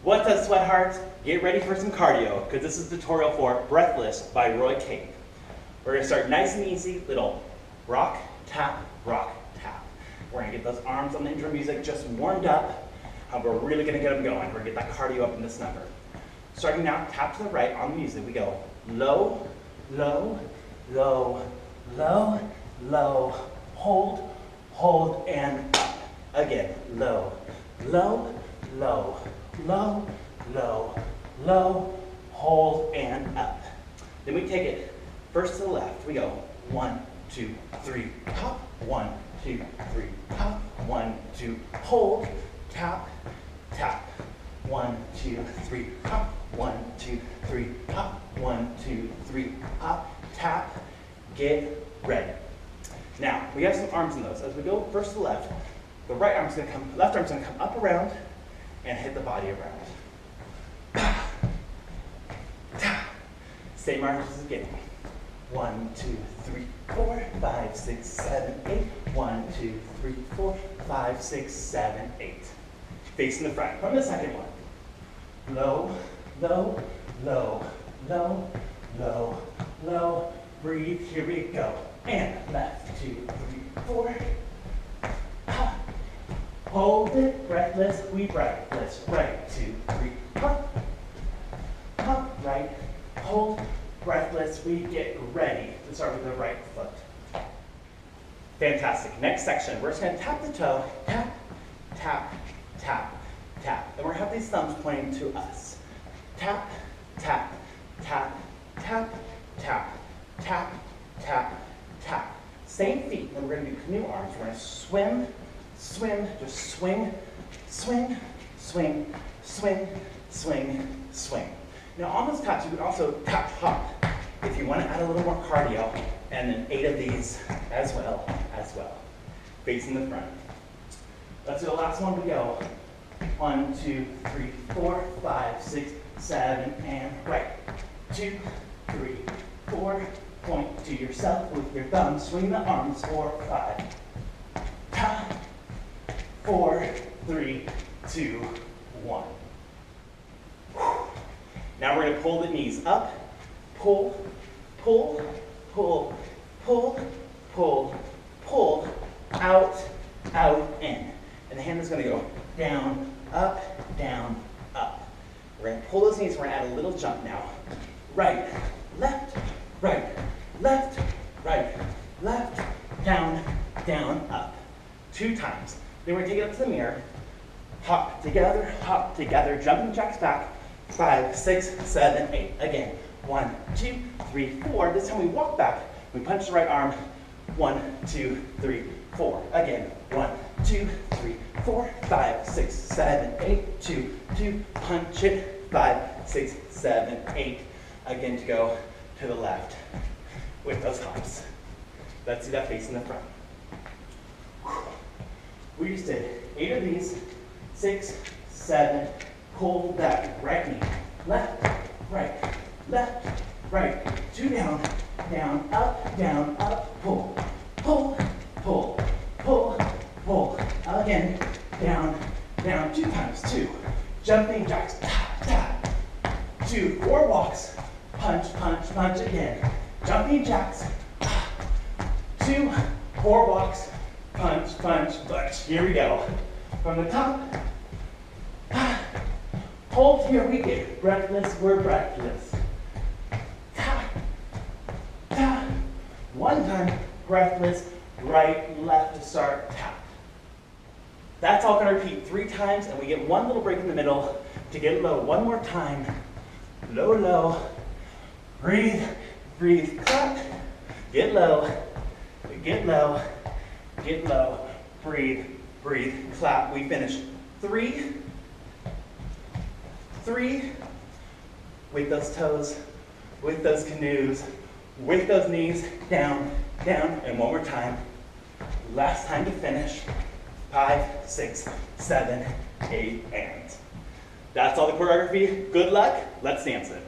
What's up, sweat hearts? Get ready for some cardio, because this is a tutorial for Breathless by Roy Cave. We're going to start nice and easy, little rock, tap, rock, tap. We're going to get those arms on the intro music just warmed up, and we're really going to get them going. We're going to get that cardio up in this number. Starting now, tap to the right on the music. We go low, low, low, low, low, hold, hold, and up. Again, low, low, low, low, low, low, hold, and up. Then we take it first to the left. We go 1, 2, 3, hop, 1, 2, 3, hop, 1, 2, hold, tap, tap, 1, 2, 3, hop, 1, 2, 3, hop, 1, 2, 3, hop, tap, get ready. Now, we have some arms in those. As we go first to the left left arm's gonna come up around and hit the body around. Same arms as again. 1, 2, 3, 4, 5, 6, 7, 8. 1, 2, 3, 4, 5, 6, 7, 8. Facing the front. From the second one. Low, low, low, low, low, low. Breathe. Here we go. And left, 2, 3, 4. Hold it, breathless, we breathless. Right, 2, 3, hop, hop, right, hold, breathless, we get ready to start with the right foot. Fantastic. Next section, we're just going to tap the toe, tap, tap, tap, tap. And we're going to have these thumbs pointing to us. Tap, tap, tap, tap, tap, tap, tap, tap. Same feet, then we're going to do canoe arms. We're going to swim, swim, just swing, swing, swing, swing, swing, swing. Now on those taps, you can also tap hop if you want to add a little more cardio, and then 8 of these as well. Facing the front. Let's do the last one. We go 1, 2, 3, 4, 5, 6, 7, and right. 2, 3, 4. Point to yourself with your thumb. Swing the arms. 4, 5. Tap. 4, 3, 2, 1. Now we're going to pull the knees up. Pull, pull, pull, pull, pull, pull, out, out, in. And the hand is going to go down, up, down, up. We're going to pull those knees. We're going to add a little jump now. Right, left, right, left, right, left, down, down, up. 2 times. Then we're going to take it up to the mirror. Hop together, jumping jacks back. 5, 6, 7, 8. Again, 1, 2, 3, 4. This time we walk back. We punch the right arm. 1, 2, 3, 4. Again, 1, 2, 3, 4, 5, 6, 7, 8. 2, 2. Punch it. 5, 6, 7, 8. Again to go to the left with those hops. Let's do that facing the front. We just did 8 of these, 6, 7, pull that right knee, left, right, 2 down, down, up, pull, pull, pull, pull, pull, again, down, down, 2 times, 2, jumping jacks, tap, tap, 2, 4 walks, punch, punch, punch again, jumping jacks, 2, 4 walks, punch, punch, punch. Here we go. From the top. Hold here we get. Breathless, we're breathless. Ta, ta. 1 time, breathless, right, left to start, tap. That's all going to repeat 3 times, and we get 1 little break in the middle to get low. 1 more time. Low, low. Breathe, breathe, clap. Get low, get low. Get low, breathe, breathe, clap. We finish 3, 3, with those toes, with those canoes, with those knees, down, down, and 1 more time. Last time to finish. 5, 6, 7, 8, and. That's all the choreography. Good luck. Let's dance it.